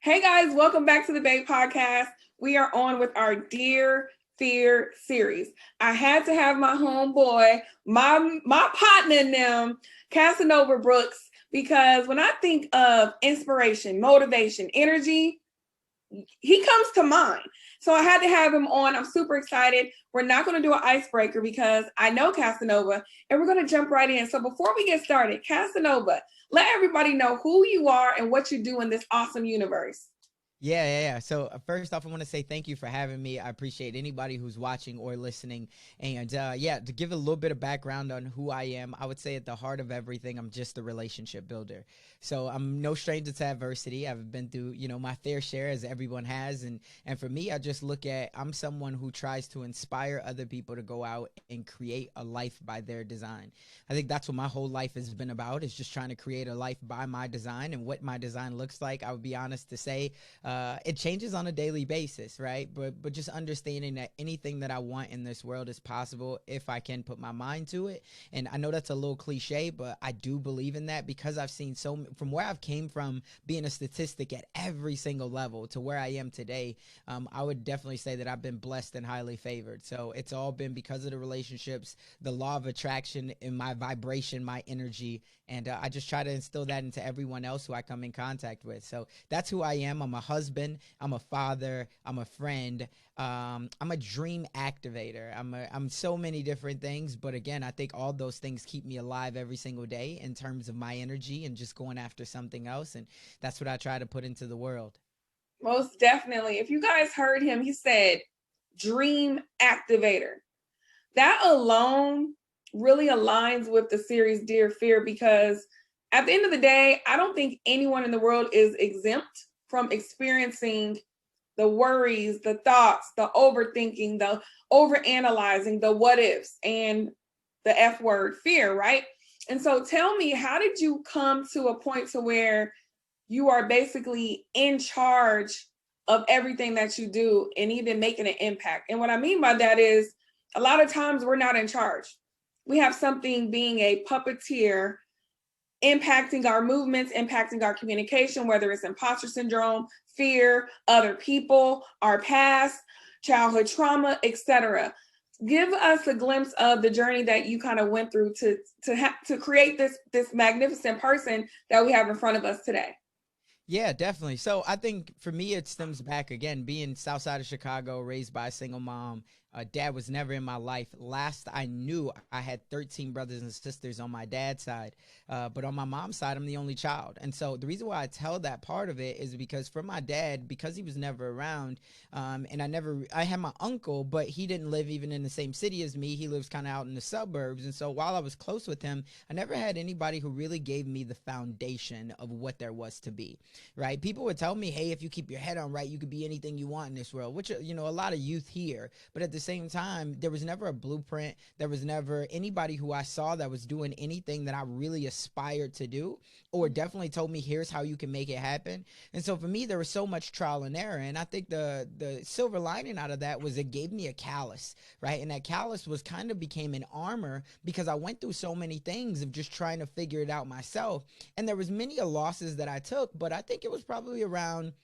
Hey guys, welcome back to the BAE podcast. We are on with our Dear Fear series. I had to have my homeboy, my partner in them, Casanova Brooks, because when I think of inspiration, motivation, energy, he comes to mind. So I had to have him on. I'm super excited. We're not going to do an icebreaker because I know Casanova, and we're going to jump right in. So before we get started, Casanova, let everybody know who you are and what you do in this awesome universe. Yeah. So first off, I want to say thank you for having me. I appreciate anybody who's watching or listening. And yeah, to give a little bit of background on who I am, I would say at the heart of everything, I'm just a relationship builder. So I'm no stranger to adversity. I've been through, my fair share as everyone has. And for me, I just look at, I'm someone who tries to inspire other people to go out and create a life by their design. I think that's what my whole life has been about, is just trying to create a life by my design. And what my design looks like, I would be honest to say, it changes on a daily basis, right? But just understanding that anything that I want in this world is possible if I can put my mind to it. And I know that's a little cliche, but I do believe in that because I've seen from where I've came from, being a statistic at every single level to where I am today. I would definitely say that I've been blessed and highly favored. So it's all been because of the relationships, the law of attraction, and my vibration, my energy. And I just try to instill that into everyone else who I come in contact with. So that's who I am. I'm a husband. I'm a father. I'm a friend. I'm a dream activator. I'm so many different things. But again, I think all those things keep me alive every single day in terms of my energy and just going after something else. And that's what I try to put into the world. Most definitely. If you guys heard him, he said dream activator. That alone really aligns with the series Dear Fear because at the end of the day, I don't think anyone in the world is exempt from experiencing the worries, the thoughts, the overthinking, the overanalyzing, the what ifs, and the F word, fear, right? And so tell me, how did you come to a point to where you are basically in charge of everything that you do and even making an impact? And what I mean by that is a lot of times we're not in charge. We have something being a puppeteer impacting our movements, impacting our communication, whether it's imposter syndrome, fear, other people, our past, childhood trauma, etc. Give us a glimpse of the journey that you kind of went through to create this magnificent person that we have in front of us today. Yeah, definitely. So I think for me, it stems back again, being south side of Chicago, raised by a single mom. Dad was never in my life. Last I knew, I had 13 brothers and sisters on my dad's side. But on my mom's side, I'm the only child. And so the reason why I tell that part of it is because for my dad, because he was never around, and I had my uncle, but he didn't live even in the same city as me. He lives kind of out in the suburbs. And so while I was close with him, I never had anybody who really gave me the foundation of what there was to be. Right? People would tell me, hey, if you keep your head on right, you could be anything you want in this world, which, a lot of youth hear. But at the same time, there was never a blueprint. There was never anybody who I saw that was doing anything that I really aspired to do, or definitely told me, here's how you can make it happen. And so for me, there was so much trial and error. And I think the silver lining out of that was it gave me a callus, right? And that callus was kind of became an armor because I went through so many things of just trying to figure it out myself. And there was many losses that I took, but I think it was probably around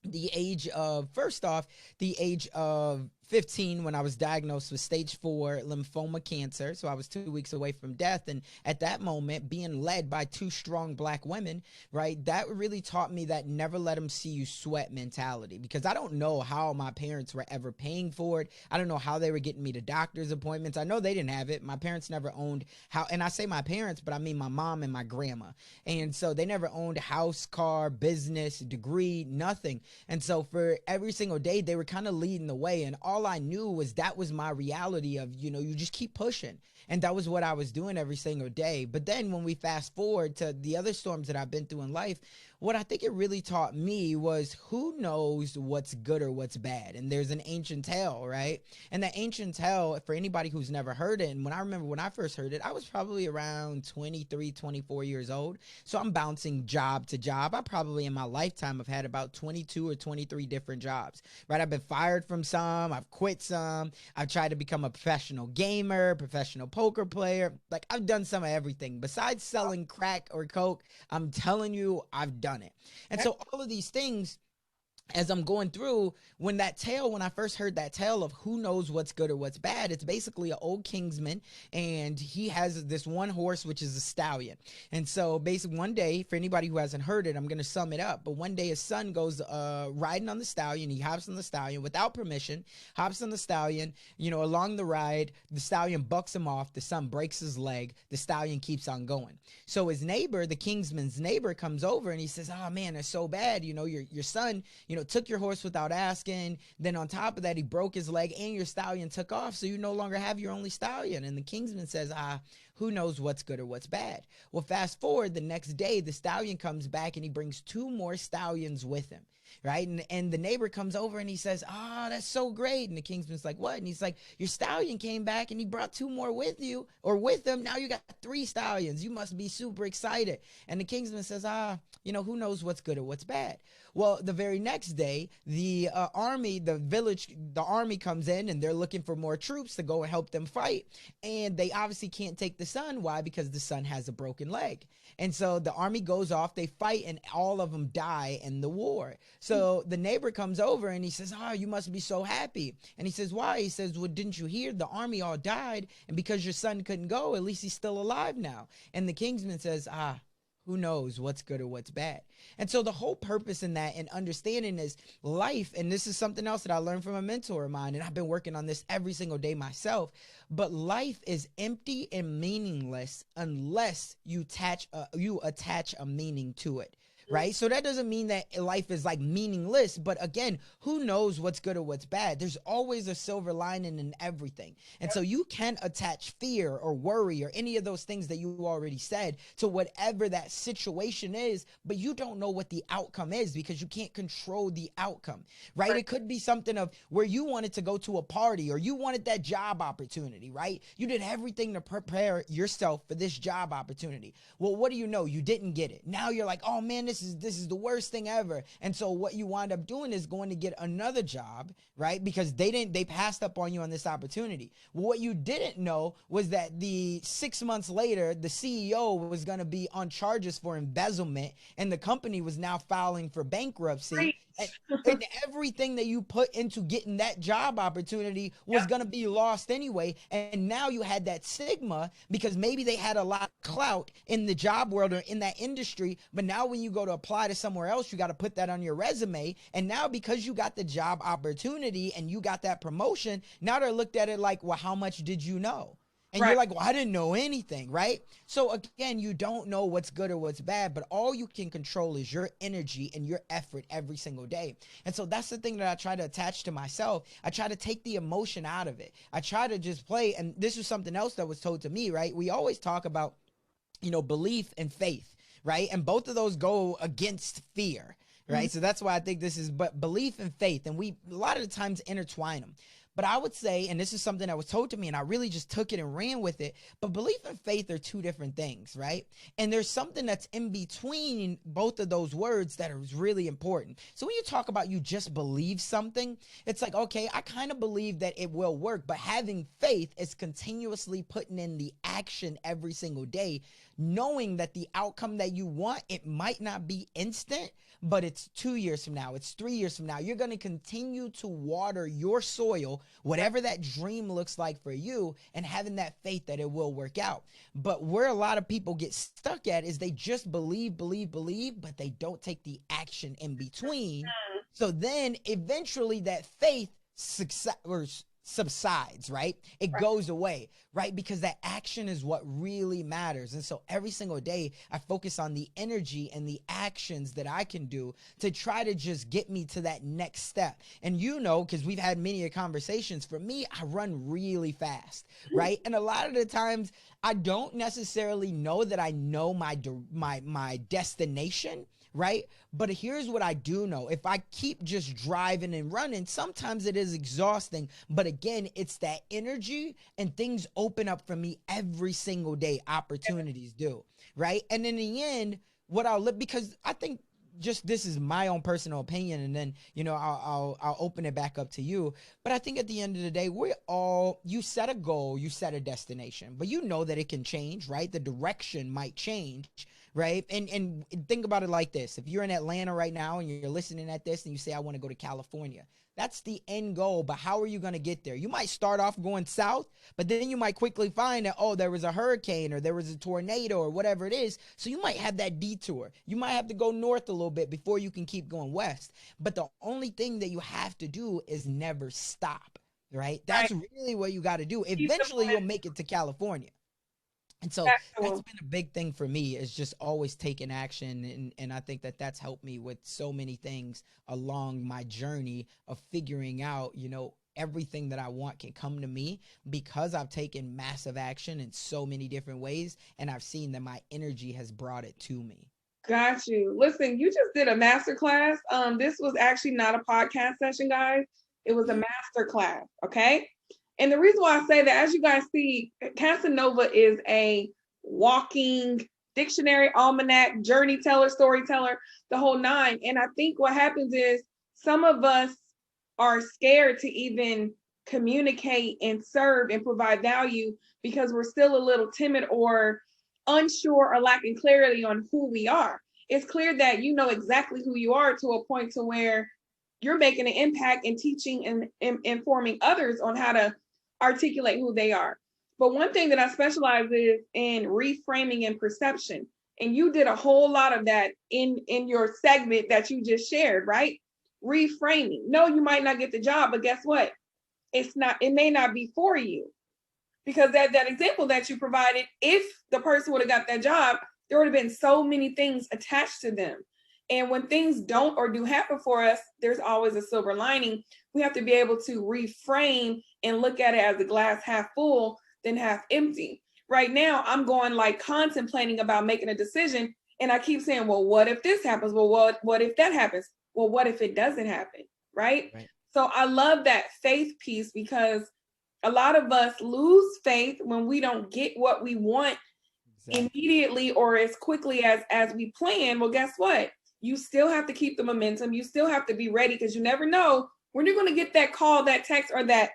the age of, first off, the age of 15 when I was diagnosed with stage 4 lymphoma cancer. So I was 2 weeks away from death. And at that moment, being led by two strong black women, right, that really taught me that never let them see you sweat mentality, because I don't know how my parents were ever paying for it. I don't know how they were getting me to doctor's appointments. I know they didn't have it. My parents never owned and I say my parents, but I mean my mom and my grandma. And so they never owned a house, car, business, degree, nothing. And so for every single day, they were kind of leading the way. And all I knew was that was my reality of, you just keep pushing. And that was what I was doing every single day. But then when we fast forward to the other storms that I've been through in life, what I think it really taught me was who knows what's good or what's bad. And there's an ancient tale, right? And the ancient tale, for anybody who's never heard it, and when I remember when I first heard it, I was probably around 23, 24 years old. So I'm bouncing job to job. I probably in my lifetime have had about 22 or 23 different jobs, right? I've been fired from some, I've quit some, I've tried to become a professional gamer, professional poker player. Like, I've done some of everything. Besides selling crack or coke, I'm telling you, I've done it. And so all of these things as I'm going through, when I first heard that tale of who knows what's good or what's bad, it's basically an old Kingsman, and he has this one horse, which is a stallion. And so basically one day, for anybody who hasn't heard it, I'm going to sum it up. But one day his son goes riding on the stallion. He hops on the stallion without permission, hops on the stallion, along the ride, the stallion bucks him off. The son breaks his leg. The stallion keeps on going. So his neighbor, the Kingsman's neighbor, comes over and he says, oh man, that's so bad. Your son, took your horse without asking. Then on top of that, he broke his leg and your stallion took off. So you no longer have your only stallion. And the Kingsman says, who knows what's good or what's bad? Well, fast forward, the next day, the stallion comes back and he brings 2 more stallions with him. Right. And the neighbor comes over and he says, that's so great. And the Kingsman's like, what? And he's like, your stallion came back and he brought 2 more with you or with him. Now you got 3 stallions. You must be super excited. And the Kingsman says, who knows what's good or what's bad? Well, the very next day, the army comes in and they're looking for more troops to go and help them fight. And they obviously can't take the son. Why? Because the son has a broken leg. And so the army goes off, they fight, and all of them die in the war. So the neighbor comes over and he says, you must be so happy. And he says, why? He says, well, didn't you hear the army all died? And because your son couldn't go, at least he's still alive now. And the Kingsman says, who knows what's good or what's bad? And so the whole purpose in that and understanding is life. And this is something else that I learned from a mentor of mine. And I've been working on this every single day myself. But life is empty and meaningless unless you attach a meaning to it. Right. So that doesn't mean that life is like meaningless. But again, who knows what's good or what's bad? There's always a silver lining in everything. And so you can attach fear or worry or any of those things that you already said to whatever that situation is. But you don't know what the outcome is because you can't control the outcome. Right. It could be something of where you wanted to go to a party or you wanted that job opportunity. Right. You did everything to prepare yourself for this job opportunity. Well, what do you know? You didn't get it. Now you're like, oh, man, this is the worst thing ever. And so what you wind up doing is going to get another job, right? Because they passed up on you on this opportunity. Well, what you didn't know was that the 6 months later, the CEO was going to be on charges for embezzlement and the company was now filing for bankruptcy. And everything that you put into getting that job opportunity was going to be lost anyway. And now you had that stigma because maybe they had a lot of clout in the job world or in that industry. But now when you go to apply to somewhere else, you got to put that on your resume. And now because you got the job opportunity and you got that promotion, now they're looked at it like, well, how much did you know? And you're like, well, I didn't know anything, right? So again, you don't know what's good or what's bad, but all you can control is your energy and your effort every single day. And so that's the thing that I try to attach to myself. I try to take the emotion out of it. I try to just play. And this is something else that was told to me, right? We always talk about, belief and faith, right? And both of those go against fear, right? Mm-hmm. So that's why I think this is, but belief and faith. And we, a lot of the times intertwine them. But I would say, and this is something that was told to me and I really just took it and ran with it, but belief and faith are 2 different things, right? And there's something that's in between both of those words that is really important. So when you talk about you just believe something, it's like, okay, I kind of believe that it will work, but having faith is continuously putting in the action every single day, knowing that the outcome that you want, it might not be instant, but it's 2 years from now, it's 3 years from now. You're going to continue to water your soil, whatever that dream looks like for you, and having that faith that it will work out. But where a lot of people get stuck at is they just believe, but they don't take the action in between. So then eventually that faith subsides, right? It goes away, right? Because that action is what really matters. And so every single day I focus on the energy and the actions that I can do to try to just get me to that next step. And because we've had many conversations, for me, I run really fast, right? And a lot of the times I don't necessarily know that I know my destination, right? But here's what I do know. If I keep just driving and running, sometimes it is exhausting. But again, it's that energy and things open up for me every single day. Opportunities do, right? And in the end, what I'll live, because I think just this is my own personal opinion, and then I'll open it back up to you. But I think at the end of the day, you set a goal, you set a destination, but you know that it can change, right? The direction might change, right? And think about it like this. If you're in Atlanta right now and you're listening at this and you say, I want to go to California, that's the end goal. But how are you going to get there? You might start off going south, but then you might quickly find that, oh, there was a hurricane or there was a tornado or whatever it is. So you might have that detour. You might have to go north a little bit before you can keep going west. But the only thing that you have to do is never stop, right? That's really what you got to do. Eventually, you'll make it to California. And so that's been a big thing for me, is just always taking action. And I think that that's helped me with so many things along my journey of figuring out, you know, everything that I want can come to me because I've taken massive action in so many different ways. And I've seen that my energy has brought it to me. Got you. Listen, you just did a masterclass. This was actually not a podcast session, guys. It was a masterclass. Okay. And the reason why I say that, as you guys see, Casanova is a walking dictionary, almanac, journey teller, storyteller, the whole nine. And I think what happens is some of us are scared to even communicate and serve and provide value because we're still a little timid or unsure or lacking clarity on who we are. It's clear that you know exactly who you are to a point to where you're making an impact and teaching and informing others on how to articulate who they are. But one thing that I specialize in reframing and perception. And you did a whole lot of that in your segment that you just shared, right? Reframing. No, you might not get the job, but guess what? It may not be for you. Because that example that you provided, if the person would have got that job, there would have been so many things attached to them. And when things don't or do happen for us, there's always a silver lining. We have to be able to reframe and look at it as a glass half full than half empty. Right now, I'm going like contemplating about making a decision. And I keep saying, well, what if this happens? Well, what if that happens? Well, what if it doesn't happen? Right? So I love that faith piece, because a lot of us lose faith when we don't get what we want immediately or as quickly as we plan. Well, guess what? You still have to keep the momentum. You still have to be ready, because you never know when you're going to get that call, that text, or that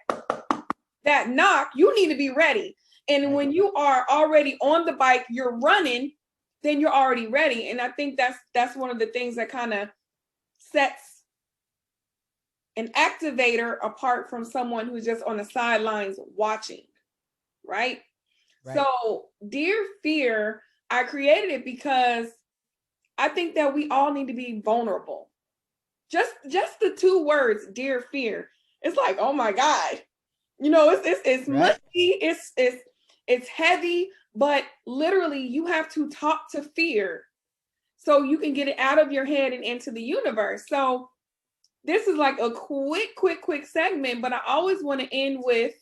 knock. You need to be ready. And when you are already on the bike, you're running, then you're already ready. And I think that's one of the things that kind of sets an activator apart from someone who's just on the sidelines watching, right? So Dear Fear, I created it because I think that we all need to be vulnerable. Just the two words, Dear Fear. It's like, oh my God. You know, it's musky, it's heavy, but literally you have to talk to fear so you can get it out of your head and into the universe. So this is like a quick segment, but I always want to end with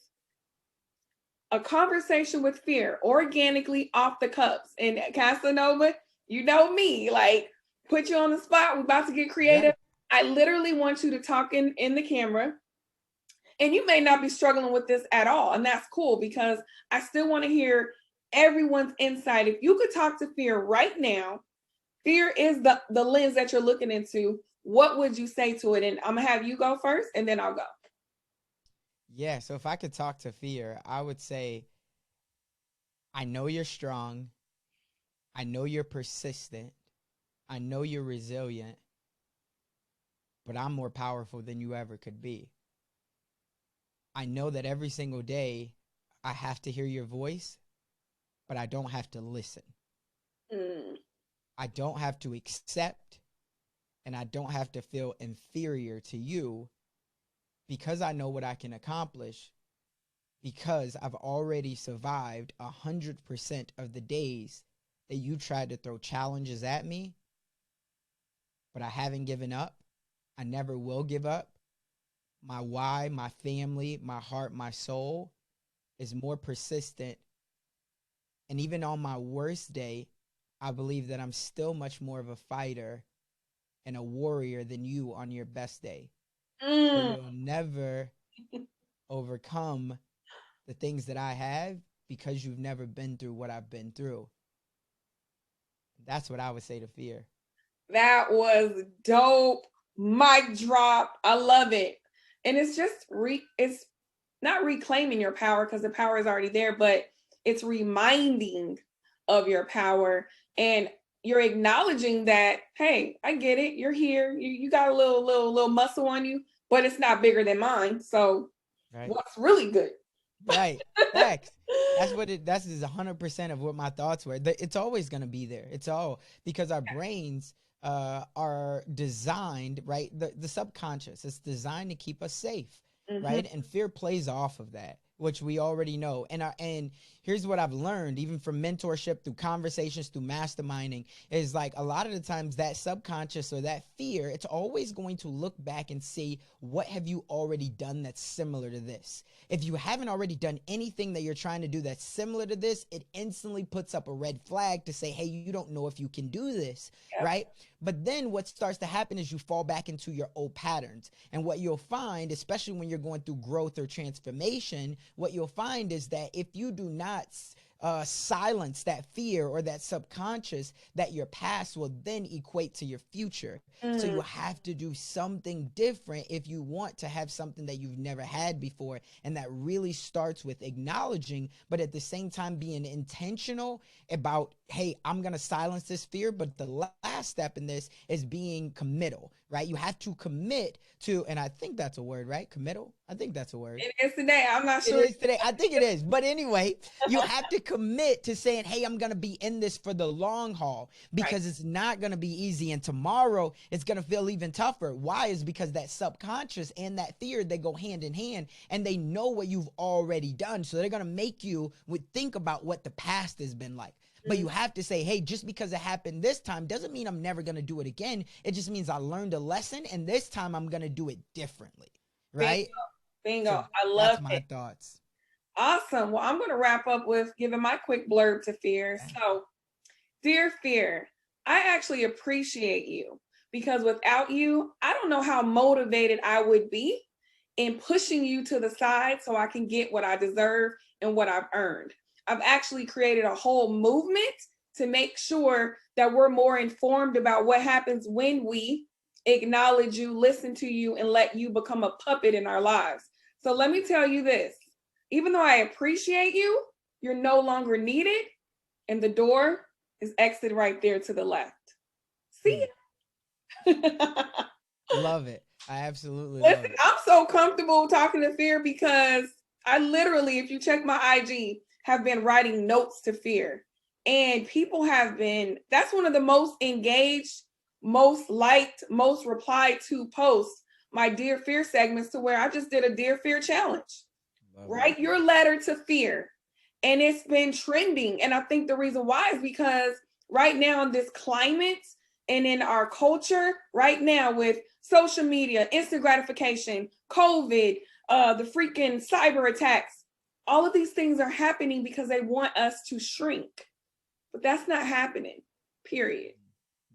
a conversation with fear, organically, off the cuffs. And Casanova, you know me, like, put you on the spot. We're about to get creative. I literally want you to talk in the camera. And you may not be struggling with this at all. And that's cool, because I still want to hear everyone's insight. If you could talk to fear right now, fear is the lens that you're looking into. What would you say to it? And I'm going to have you go first, and then I'll go. Yeah, so if I could talk to fear, I would say, I know you're strong. I know you're persistent. I know you're resilient. But I'm more powerful than you ever could be. I know that every single day I have to hear your voice, but I don't have to listen. I don't have to accept, and I don't have to feel inferior to you, because I know what I can accomplish, because I've already survived 100% of the days that you tried to throw challenges at me, but I haven't given up. I never will give up. My why, my family, my heart, my soul is more persistent. And even on my worst day, I believe that I'm still much more of a fighter and a warrior than you on your best day. So you'll never overcome the things that I have, because you've never been through what I've been through. That's what I would say to fear. That was dope. Mic drop. I love it. And it's just it's not reclaiming your power, because the power is already there, but it's reminding of your power. And you're acknowledging that, hey, I get it. You're here. You got a little muscle on you, but it's not bigger than mine. So Right. what's really good? Right. Facts. That's is 100% of what my thoughts were. It's always going to be there. It's all because our brains are designed, right? The subconscious is designed to keep us safe, Mm-hmm. right? And fear plays off of that, which we already know. And here's what I've learned, even from mentorship, through conversations, through masterminding, is like a lot of the times that subconscious or that fear, it's always going to look back and see, what have you already done that's similar to this? If you haven't already done anything that you're trying to do that's similar to this, it instantly puts up a red flag to say, hey, you don't know if you can do this, Yep. right? But then what starts to happen is you fall back into your old patterns. And what you'll find, especially when you're going through growth or transformation, what you'll find is that if you do not silence that fear or that subconscious, that your past will then equate to your future. So you have to do something different if you want to have something that you've never had before. And that really starts with acknowledging, but at the same time being intentional about, hey, I'm going to silence this fear. But the last step in this is being committal, right? You have to commit to, and I think that's a word, right? Committal. I think that's a word. It is today. I'm not It sure. is today. I think it is. But anyway, you have to commit to saying, hey, I'm going to be in this for the long haul, because it's not going to be easy. And tomorrow it's going to feel even tougher. Why? Is because that subconscious and that fear, they go hand in hand, and they know what you've already done. So they're going to make you think about what the past has been like. But you have to say, hey, just because it happened this time doesn't mean I'm never going to do it again. It just means I learned a lesson, and this time I'm going to do it differently. Right? Bingo. So I love that's my it. thoughts. Awesome. Well, I'm going to wrap up with giving my quick blurb to Fear. Okay. So, dear Fear, I actually appreciate you, because without you, I don't know how motivated I would be in pushing you to the side so I can get what I deserve and what I've earned. I've actually created a whole movement to make sure that we're more informed about what happens when we acknowledge you, listen to you, and let you become a puppet in our lives. So let me tell you this, even though I appreciate you, you're no longer needed, and the door is exit right there to the left. See ya. Love it. I absolutely Listen, love it. I'm so comfortable talking to Fear because I literally, if you check my IG, have been writing notes to Fear. And people have been, that's one of the most engaged, most liked, most replied to posts, my Dear Fear segments, to where I just did a Dear Fear challenge. Write your letter to Fear. And it's been trending. And I think the reason why is because right now in this climate and in our culture, right now with social media, instant gratification, COVID, the freaking cyber attacks, all of these things are happening because they want us to shrink. But that's not happening, period.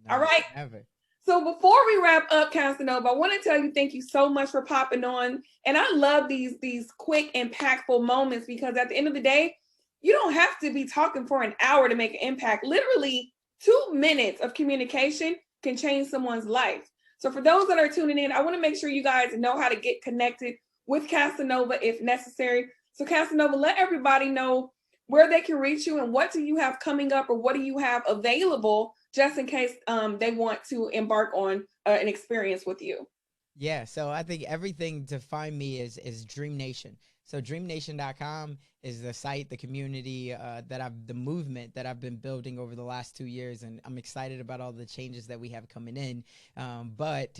No, All right. never. So before we wrap up, Casanova, I want to tell you thank you so much for popping on. And I love these quick, impactful moments, because at the end of the day, you don't have to be talking for an hour to make an impact. Literally 2 minutes of communication can change someone's life. So for those that are tuning in, I want to make sure you guys know how to get connected with Casanova if necessary. So Casanova, let everybody know where they can reach you and what do you have coming up, or what do you have available just in case they want to embark on an experience with you. Yeah, so I think everything to find me is Dream Nation. So dreamnation.com is the site, the community the movement that I've been building over the last 2 years, and I'm excited about all the changes that we have coming in. But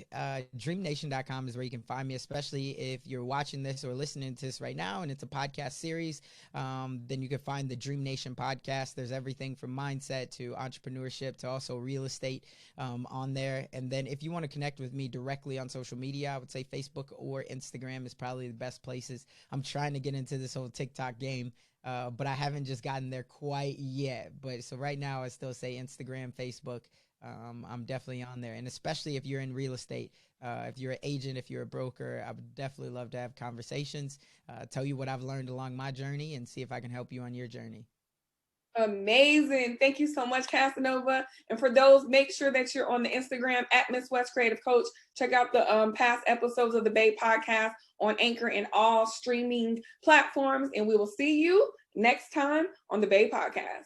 dreamnation.com is where you can find me, especially if you're watching this or listening to this right now and it's a podcast series. Then you can find the Dream Nation podcast. There's everything from mindset to entrepreneurship to also real estate on there. And then if you want to connect with me directly on social media, I would say Facebook or Instagram is probably the best places. I'm trying to get into this whole TikTok game, but I haven't just gotten there quite yet. But so right now I still say Instagram, Facebook. I'm definitely on there. And especially if you're in real estate, if you're an agent, if you're a broker, I would definitely love to have conversations, tell you what I've learned along my journey, and see if I can help you on your journey. Amazing. Thank you so much, Casanova. And for those, make sure that you're on the Instagram at Miss West Creative Coach. Check out the past episodes of the BAE podcast on Anchor and all streaming platforms. And we will see you next time on the BAE podcast.